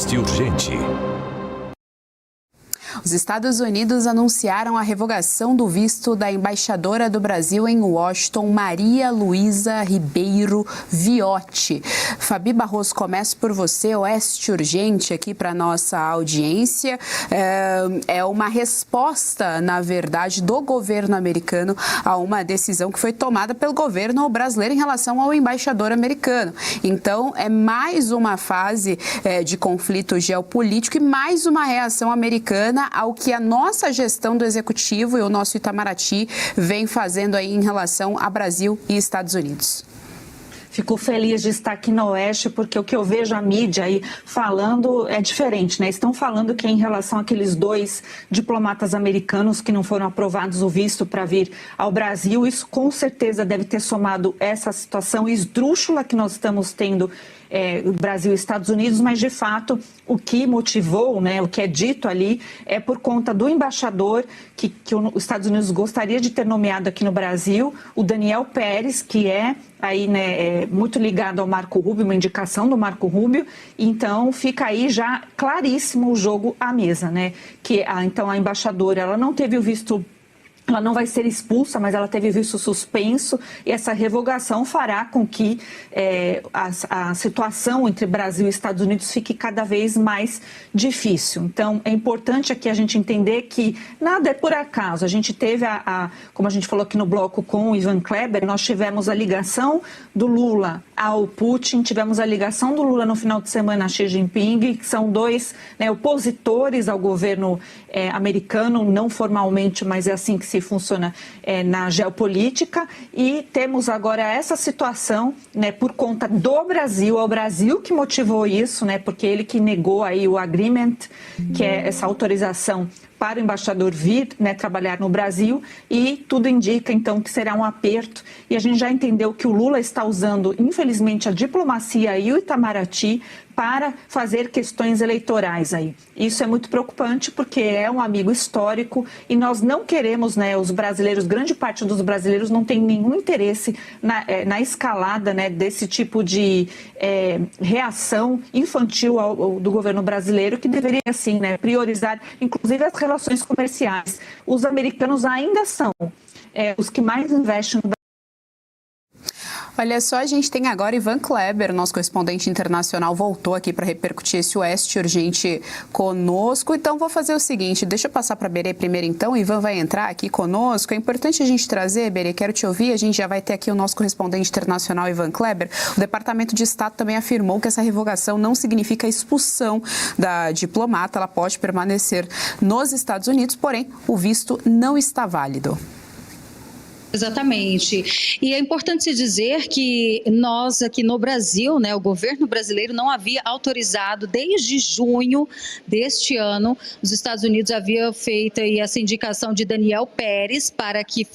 Oeste Urgente. Os Estados Unidos anunciaram a revogação do visto da embaixadora do Brasil em Washington, Maria Luísa Ribeiro Viotti. Fabi Barroso, começo por você, Oeste Urgente aqui para nossa audiência. É uma resposta, na verdade, do governo americano a uma decisão que foi tomada pelo governo brasileiro em relação ao embaixador americano. Então, é mais uma fase de conflito geopolítico e mais uma reação americana ao que a nossa gestão do Executivo e o nosso Itamaraty vem fazendo aí em relação a Brasil e Estados Unidos. Fico feliz de estar aqui no Oeste, porque o que eu vejo a mídia aí falando é diferente, né? Estão falando que em relação àqueles 2 diplomatas americanos que não foram aprovados o visto para vir ao Brasil, isso com certeza deve ter somado essa situação esdrúxula que nós estamos tendo Brasil e Estados Unidos, mas de fato o que motivou, né, o que é dito ali é por conta do embaixador que os Estados Unidos gostaria de ter nomeado aqui no Brasil, o Daniel Pérez, que é aí, né, muito ligado ao Marco Rubio, uma indicação do Marco Rubio. Então fica aí já claríssimo o jogo à mesa, né? Que então a embaixadora ela não teve o visto. Ela não vai ser expulsa, mas ela teve visto suspenso, e essa revogação fará com que a situação entre Brasil e Estados Unidos fique cada vez mais difícil. Então, é importante aqui a gente entender que nada é por acaso. A gente teve, como a gente falou aqui no bloco com o Ivan Kleber, nós tivemos a ligação do Lula ao Putin, tivemos a ligação do Lula no final de semana a Xi Jinping, que são 2, né, opositores ao governo americano, não formalmente, mas é assim que se funciona na geopolítica, e temos agora essa situação, né, por conta do Brasil, é o Brasil que motivou isso, né, porque ele que negou aí o agreement, que é essa autorização para o embaixador vir, né, trabalhar no Brasil, e tudo indica então que será um aperto, e a gente já entendeu que o Lula está usando, infelizmente, a diplomacia e o Itamaraty para fazer questões eleitorais aí. Isso é muito preocupante porque é um amigo histórico e nós não queremos, né, os brasileiros, grande parte dos brasileiros não tem nenhum interesse na escalada, né, desse tipo de reação infantil do governo brasileiro, que deveria, assim, né, priorizar, inclusive, as relações comerciais. Os americanos ainda são os que mais investem no Brasil. Olha só, a gente tem agora Ivan Kleber, nosso correspondente internacional, voltou aqui para repercutir esse Oeste Urgente conosco. Então, vou fazer o seguinte, deixa eu passar para a Berê primeiro então, o Ivan vai entrar aqui conosco. É importante a gente trazer, Berê, quero te ouvir, a gente já vai ter aqui o nosso correspondente internacional, Ivan Kleber. O Departamento de Estado também afirmou que essa revogação não significa a expulsão da diplomata, ela pode permanecer nos Estados Unidos, porém, o visto não está válido. Exatamente. E é importante se dizer que nós aqui no Brasil, né, o governo brasileiro não havia autorizado desde junho deste ano. Os Estados Unidos haviam feito aí essa indicação de Daniel Pérez para que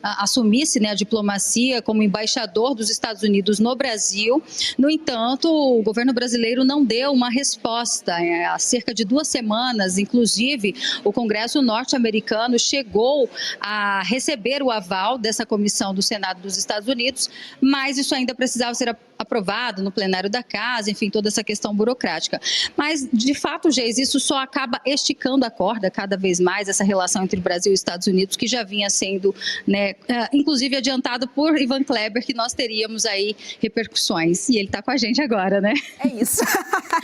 assumisse, né, a diplomacia como embaixador dos Estados Unidos no Brasil. No entanto, o governo brasileiro não deu uma resposta. Há cerca de 2 semanas, inclusive, o Congresso norte-americano chegou a receber o aval dessa comissão do Senado dos Estados Unidos, mas isso ainda precisava ser aprovado no plenário da Casa, enfim, toda essa questão burocrática. Mas, de fato, Geis, isso só acaba esticando a corda cada vez mais, essa relação entre Brasil e Estados Unidos, que já vinha sendo, né, inclusive adiantado por Ivan Kleber, que nós teríamos aí repercussões. E ele está com a gente agora, né? É isso.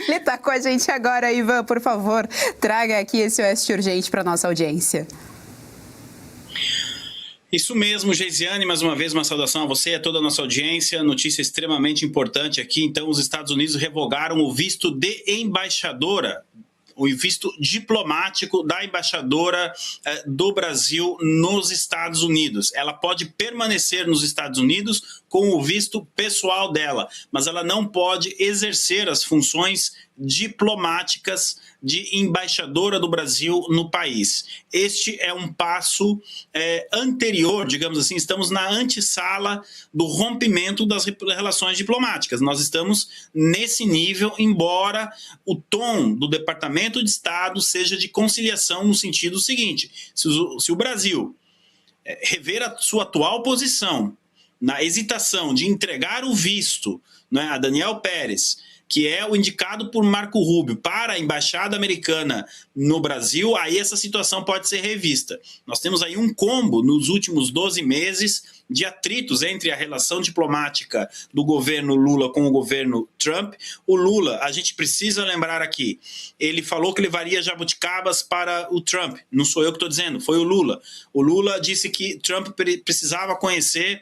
Ele está com a gente agora, Ivan, por favor, traga aqui esse Oeste Urgente para a nossa audiência. Isso mesmo, Geisiane, mais uma vez uma saudação a você e a toda a nossa audiência. Notícia extremamente importante aqui. Então, os Estados Unidos revogaram o visto de embaixadora, o visto diplomático da embaixadora do Brasil nos Estados Unidos. Ela pode permanecer nos Estados Unidos com o visto pessoal dela, mas ela não pode exercer as funções diplomáticas de embaixadora do Brasil no país. Este é um passo anterior, digamos assim, estamos na antessala do rompimento das relações diplomáticas. Nós estamos nesse nível, embora o tom do Departamento de Estado seja de conciliação no sentido seguinte: se o Brasil rever a sua atual posição na hesitação de entregar o visto, né, a Daniel Pérez, que é o indicado por Marco Rubio para a Embaixada Americana no Brasil, aí essa situação pode ser revista. Nós temos aí um combo nos últimos 12 meses de atritos entre a relação diplomática do governo Lula com o governo Trump. O Lula, a gente precisa lembrar aqui, ele falou que levaria jabuticabas para o Trump. Não sou eu que estou dizendo, foi o Lula. O Lula disse que Trump precisava conhecer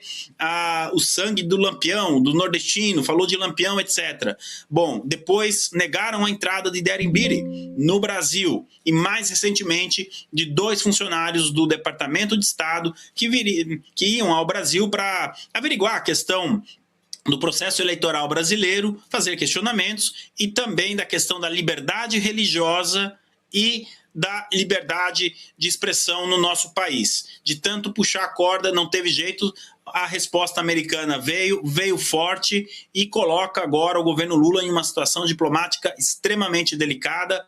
o sangue do Lampião, do nordestino, falou de Lampião, etc. Bom, depois negaram a entrada de Darren Beatty no Brasil e, mais recentemente, de 2 funcionários do Departamento de Estado que iam ao Brasil para averiguar a questão do processo eleitoral brasileiro, fazer questionamentos e também da questão da liberdade religiosa e da liberdade de expressão no nosso país. De tanto puxar a corda, não teve jeito, a resposta americana veio forte e coloca agora o governo Lula em uma situação diplomática extremamente delicada.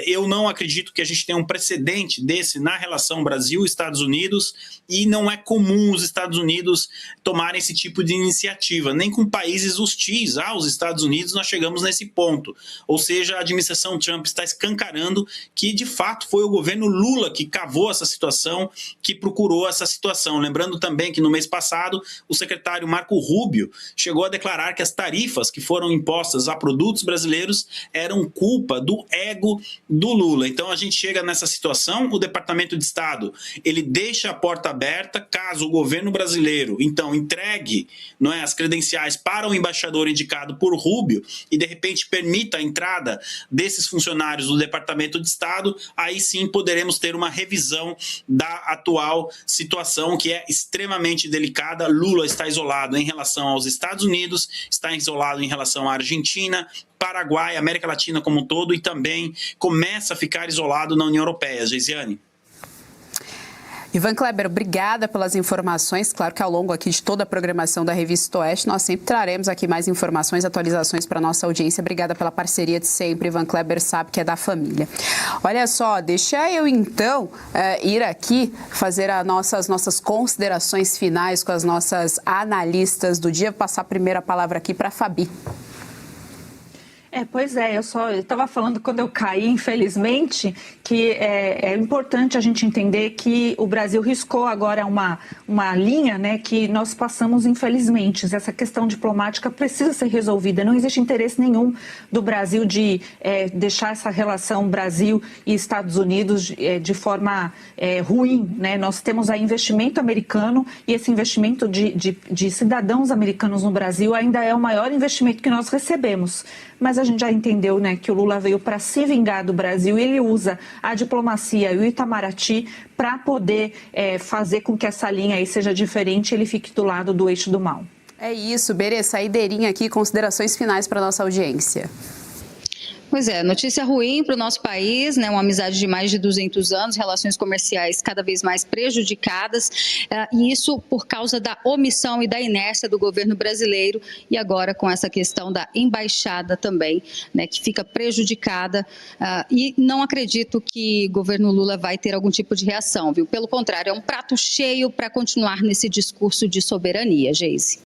Eu não acredito que a gente tenha um precedente desse na relação Brasil-Estados Unidos e não é comum os Estados Unidos tomarem esse tipo de iniciativa. Nem com países hostis aos Estados Unidos nós chegamos nesse ponto. Ou seja, a administração Trump está escancarando que, de fato, foi o governo Lula que cavou essa situação, que procurou essa situação. Lembrando também que no mês passado, o secretário Marco Rubio chegou a declarar que as tarifas que foram impostas a produtos brasileiros eram culpa do ego do Lula. Então a gente chega nessa situação, o Departamento de Estado ele deixa a porta aberta caso o governo brasileiro então entregue, não é, as credenciais para o embaixador indicado por Rubio e de repente permita a entrada desses funcionários do Departamento de Estado, aí sim poderemos ter uma revisão da atual situação que é extremamente delicada. Lula está isolado em relação aos Estados Unidos, está isolado em relação à Argentina, Paraguai, América Latina como um todo e também começa a ficar isolado na União Europeia. Geisiane. Ivan Kleber, obrigada pelas informações. Claro que ao longo aqui de toda a programação da Revista Oeste, nós sempre traremos aqui mais informações, atualizações para a nossa audiência. Obrigada pela parceria de sempre. Ivan Kleber sabe que é da família. Olha só, deixa eu então ir aqui fazer as nossas considerações finais com as nossas analistas do dia. Vou passar a primeira palavra aqui para a Fabi. Pois é, eu estava falando quando eu caí, infelizmente, que é importante a gente entender que o Brasil riscou agora uma linha, né, que nós passamos infelizmente. Essa questão diplomática precisa ser resolvida. Não existe interesse nenhum do Brasil de deixar essa relação Brasil e Estados Unidos de forma ruim, né? Nós temos aí investimento americano e esse investimento de cidadãos americanos no Brasil ainda é o maior investimento que nós recebemos. Mas a gente já entendeu, né, que o Lula veio para se vingar do Brasil e ele usa a diplomacia e o Itamaraty para poder fazer com que essa linha aí seja diferente e ele fique do lado do eixo do mal. É isso, Berê, saideirinha aqui, considerações finais para a nossa audiência. Pois é, notícia ruim para o nosso país, né? Uma amizade de mais de 200 anos, relações comerciais cada vez mais prejudicadas, e isso por causa da omissão e da inércia do governo brasileiro e agora com essa questão da embaixada também, né? Que fica prejudicada e não acredito que o governo Lula vai ter algum tipo de reação, viu? Pelo contrário, é um prato cheio para continuar nesse discurso de soberania, Geise.